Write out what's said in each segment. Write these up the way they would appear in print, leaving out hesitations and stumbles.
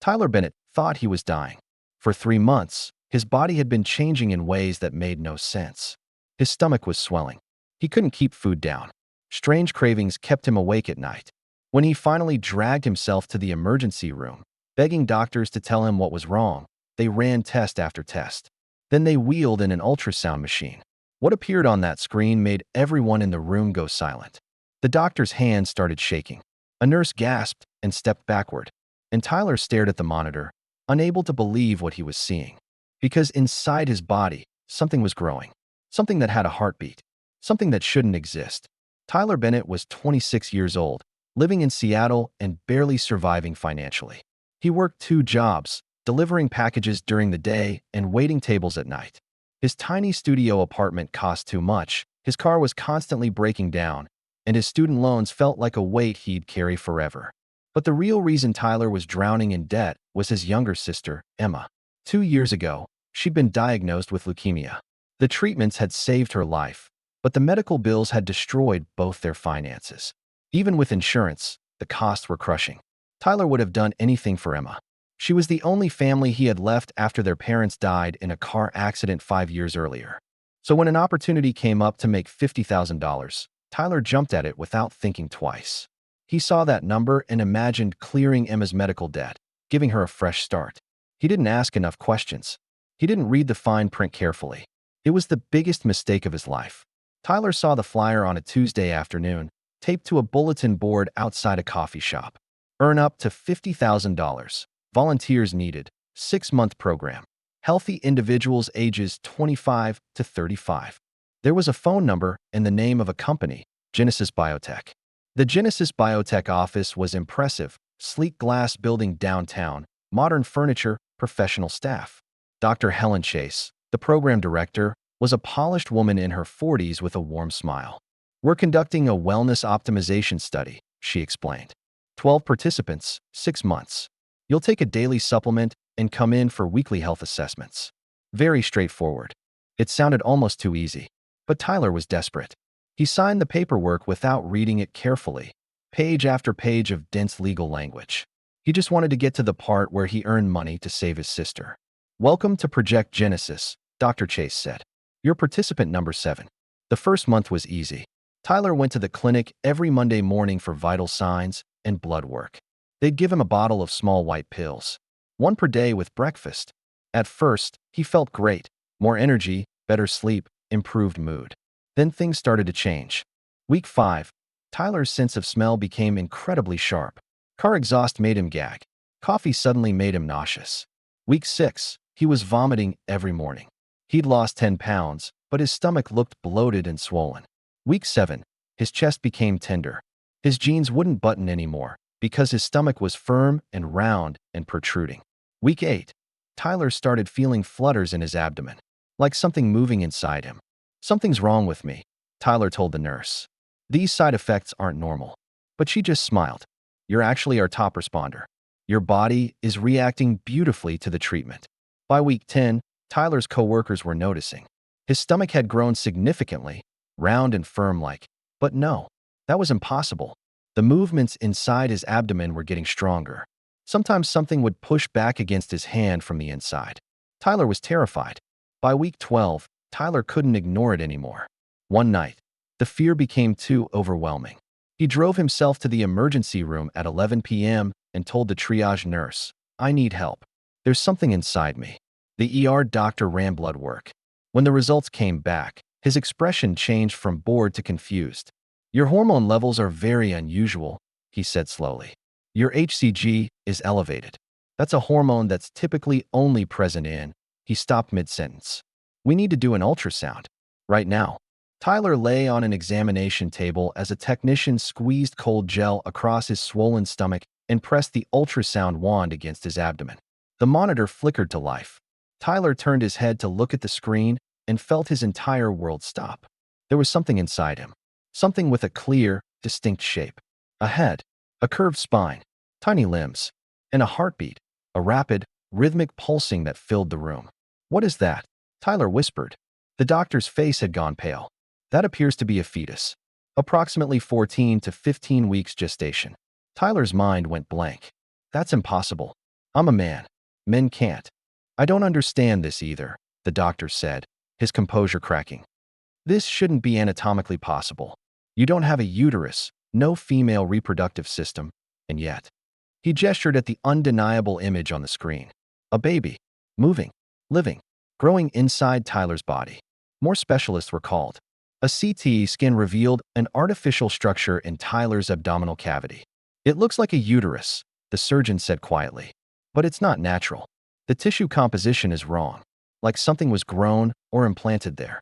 Tyler Bennett thought he was dying. For 3 months, his body had been changing in ways that made no sense. His stomach was swelling. He couldn't keep food down. Strange cravings kept him awake at night. When he finally dragged himself to the emergency room, begging doctors to tell him what was wrong, they ran test after test. Then they wheeled in an ultrasound machine. What appeared on that screen made everyone in the room go silent. The doctor's hands started shaking. A nurse gasped and stepped backward, and Tyler stared at the monitor, unable to believe what he was seeing. Because inside his body, something was growing. Something that had a heartbeat. Something that shouldn't exist. Tyler Bennett was 26 years old, living in Seattle and barely surviving financially. He worked 2 jobs, delivering packages during the day and waiting tables at night. His tiny studio apartment cost too much, his car was constantly breaking down, and his student loans felt like a weight he'd carry forever. But the real reason Tyler was drowning in debt was his younger sister, Emma. 2 years ago, she'd been diagnosed with leukemia. The treatments had saved her life, but the medical bills had destroyed both their finances. Even with insurance, the costs were crushing. Tyler would have done anything for Emma. She was the only family he had left after their parents died in a car accident 5 years earlier. So when an opportunity came up to make $50,000, Tyler jumped at it without thinking twice. He saw that number and imagined clearing Emma's medical debt, giving her a fresh start. He didn't ask enough questions. He didn't read the fine print carefully. It was the biggest mistake of his life. Tyler saw the flyer on a Tuesday afternoon, taped to a bulletin board outside a coffee shop. Earn up to $50,000. Volunteers needed. 6-month program. Healthy individuals ages 25 to 35. There was a phone number and the name of a company, Genesis BioTech. The Genesis BioTech office was impressive, sleek glass building downtown, modern furniture, professional staff. Dr. Helen Chase, the program director, was a polished woman in her 40s with a warm smile. We're conducting a wellness optimization study, she explained. 12 participants, 6 months. You'll take a daily supplement and come in for weekly health assessments. Very straightforward. It sounded almost too easy. But Tyler was desperate. He signed the paperwork without reading it carefully, page after page of dense legal language. He just wanted to get to the part where he earned money to save his sister. Welcome to Project Genesis, Dr. Chase said. You're participant number 7. The first month was easy. Tyler went to the clinic every Monday morning for vital signs and blood work. They'd give him a bottle of small white pills, 1 per day with breakfast. At first, he felt great. More energy, better sleep, improved mood. Then things started to change. Week 5, Tyler's sense of smell became incredibly sharp. Car exhaust made him gag. Coffee suddenly made him nauseous. Week 6, he was vomiting every morning. He'd lost 10 pounds, but his stomach looked bloated and swollen. Week 7, his chest became tender. His jeans wouldn't button anymore because his stomach was firm and round and protruding. Week 8, Tyler started feeling flutters in his abdomen, like something moving inside him. Something's wrong with me, Tyler told the nurse. These side effects aren't normal. But she just smiled. You're actually our top responder. Your body is reacting beautifully to the treatment. By week 10, Tyler's coworkers were noticing. His stomach had grown significantly, round and firm-like. But no, that was impossible. The movements inside his abdomen were getting stronger. Sometimes something would push back against his hand from the inside. Tyler was terrified. By week 12, Tyler couldn't ignore it anymore. One night, the fear became too overwhelming. He drove himself to the emergency room at 11 p.m. and told the triage nurse, I need help. There's something inside me. The ER doctor ran blood work. When the results came back, his expression changed from bored to confused. Your hormone levels are very unusual, he said slowly. Your HCG is elevated. That's a hormone that's typically only present in. He stopped mid-sentence. We need to do an ultrasound. Right now. Tyler lay on an examination table as a technician squeezed cold gel across his swollen stomach and pressed the ultrasound wand against his abdomen. The monitor flickered to life. Tyler turned his head to look at the screen and felt his entire world stop. There was something inside him. Something with a clear, distinct shape. A head, a curved spine, tiny limbs, and a heartbeat, a rapid, rhythmic pulsing that filled the room. What is that? Tyler whispered. The doctor's face had gone pale. That appears to be a fetus. Approximately 14 to 15 weeks gestation. Tyler's mind went blank. That's impossible. I'm a man. Men can't. I don't understand this either, the doctor said, his composure cracking. This shouldn't be anatomically possible. You don't have a uterus, no female reproductive system, and yet. He gestured at the undeniable image on the screen. A baby. Moving. Living. Growing inside Tyler's body. More specialists were called. A CT scan revealed an artificial structure in Tyler's abdominal cavity. It looks like a uterus, the surgeon said quietly. But it's not natural. The tissue composition is wrong. Like something was grown or implanted there.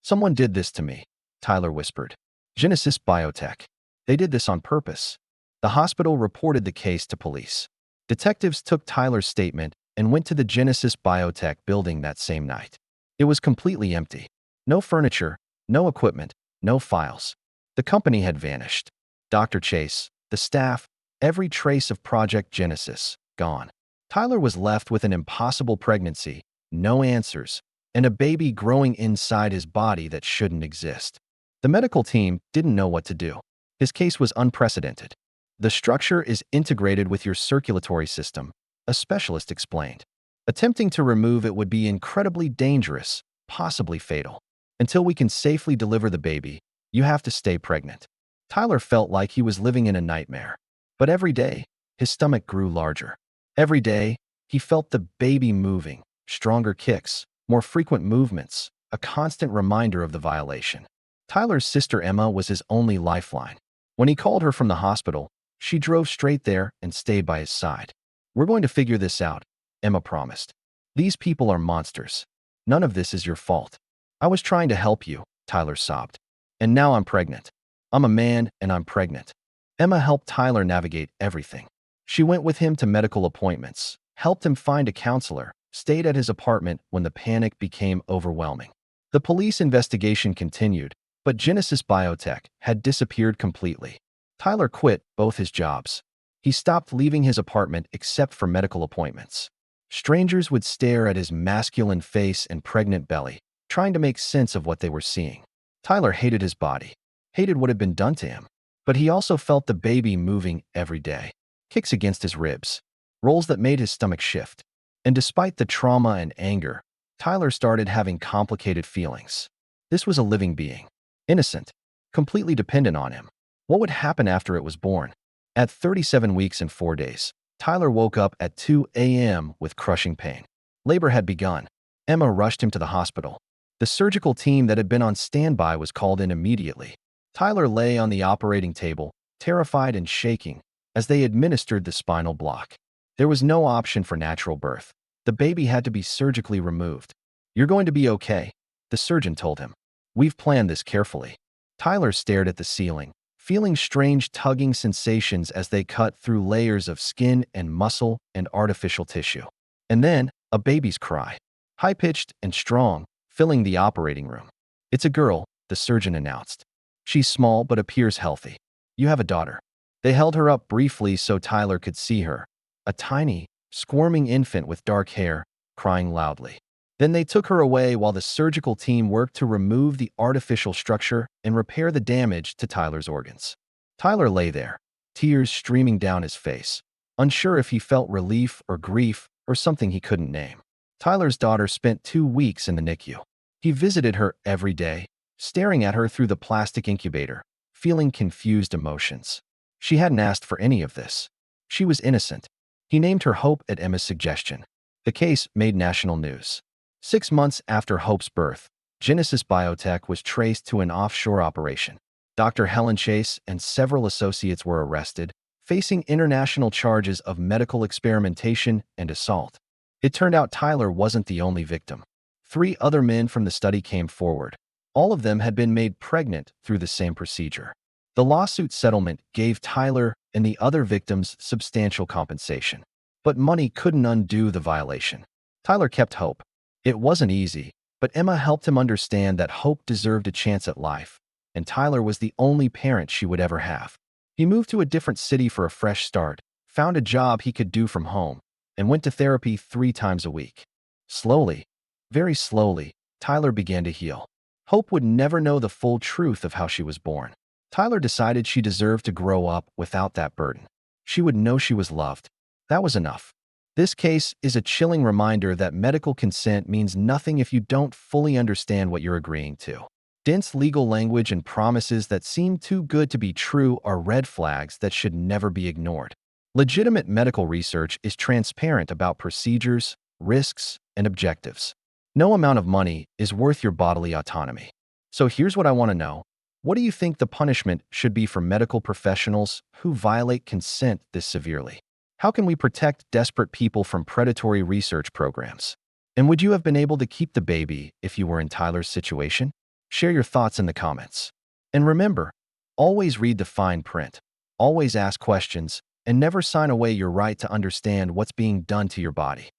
Someone did this to me, Tyler whispered. Genesis BioTech. They did this on purpose. The hospital reported the case to police. Detectives took Tyler's statement and went to the Genesis BioTech building that same night. It was completely empty. No furniture, no equipment, no files. The company had vanished. Dr. Chase, the staff, every trace of Project Genesis, gone. Tyler was left with an impossible pregnancy, no answers, and a baby growing inside his body that shouldn't exist. The medical team didn't know what to do. His case was unprecedented. The structure is integrated with your circulatory system, a specialist explained. Attempting to remove it would be incredibly dangerous, possibly fatal. Until we can safely deliver the baby, you have to stay pregnant. Tyler felt like he was living in a nightmare. But every day, his stomach grew larger. Every day, he felt the baby moving, stronger kicks, more frequent movements, a constant reminder of the violation. Tyler's sister Emma was his only lifeline. When he called her from the hospital, she drove straight there and stayed by his side. We're going to figure this out, Emma promised. These people are monsters. None of this is your fault. I was trying to help you, Tyler sobbed. And now I'm pregnant. I'm a man and I'm pregnant. Emma helped Tyler navigate everything. She went with him to medical appointments, helped him find a counselor, stayed at his apartment when the panic became overwhelming. The police investigation continued, but Genesis BioTech had disappeared completely. Tyler quit both his jobs. He stopped leaving his apartment except for medical appointments. Strangers would stare at his masculine face and pregnant belly, trying to make sense of what they were seeing. Tyler hated his body, hated what had been done to him, but he also felt the baby moving every day. Kicks against his ribs, rolls that made his stomach shift. And despite the trauma and anger, Tyler started having complicated feelings. This was a living being, innocent, completely dependent on him. What would happen after it was born? At 37 weeks and 4 days, Tyler woke up at 2 a.m. with crushing pain. Labor had begun. Emma rushed him to the hospital. The surgical team that had been on standby was called in immediately. Tyler lay on the operating table, terrified and shaking, as they administered the spinal block. There was no option for natural birth. The baby had to be surgically removed. You're going to be okay, the surgeon told him. We've planned this carefully. Tyler stared at the ceiling, feeling strange tugging sensations as they cut through layers of skin and muscle and artificial tissue. And then, a baby's cry, high-pitched and strong, filling the operating room. It's a girl, the surgeon announced. She's small but appears healthy. You have a daughter. They held her up briefly so Tyler could see her, a tiny, squirming infant with dark hair, crying loudly. Then they took her away while the surgical team worked to remove the artificial structure and repair the damage to Tyler's organs. Tyler lay there, tears streaming down his face, unsure if he felt relief or grief or something he couldn't name. Tyler's daughter spent 2 weeks in the NICU. He visited her every day, staring at her through the plastic incubator, feeling confused emotions. She hadn't asked for any of this. She was innocent. He named her Hope at Emma's suggestion. The case made national news. 6 months after Hope's birth, Genesis BioTech was traced to an offshore operation. Dr. Helen Chase and several associates were arrested, facing international charges of medical experimentation and assault. It turned out Tyler wasn't the only victim. 3 other men from the study came forward. All of them had been made pregnant through the same procedure. The lawsuit settlement gave Tyler and the other victims substantial compensation. But money couldn't undo the violation. Tyler kept hope. It wasn't easy, but Emma helped him understand that Hope deserved a chance at life, and Tyler was the only parent she would ever have. He moved to a different city for a fresh start, found a job he could do from home, and went to therapy 3 times a week. Slowly, very slowly, Tyler began to heal. Hope would never know the full truth of how she was born. Tyler decided she deserved to grow up without that burden. She would know she was loved. That was enough. This case is a chilling reminder that medical consent means nothing if you don't fully understand what you're agreeing to. Dense legal language and promises that seem too good to be true are red flags that should never be ignored. Legitimate medical research is transparent about procedures, risks, and objectives. No amount of money is worth your bodily autonomy. So here's what I want to know. What do you think the punishment should be for medical professionals who violate consent this severely? How can we protect desperate people from predatory research programs? And would you have been able to keep the baby if you were in Tyler's situation? Share your thoughts in the comments. And remember, always read the fine print, always ask questions, and never sign away your right to understand what's being done to your body.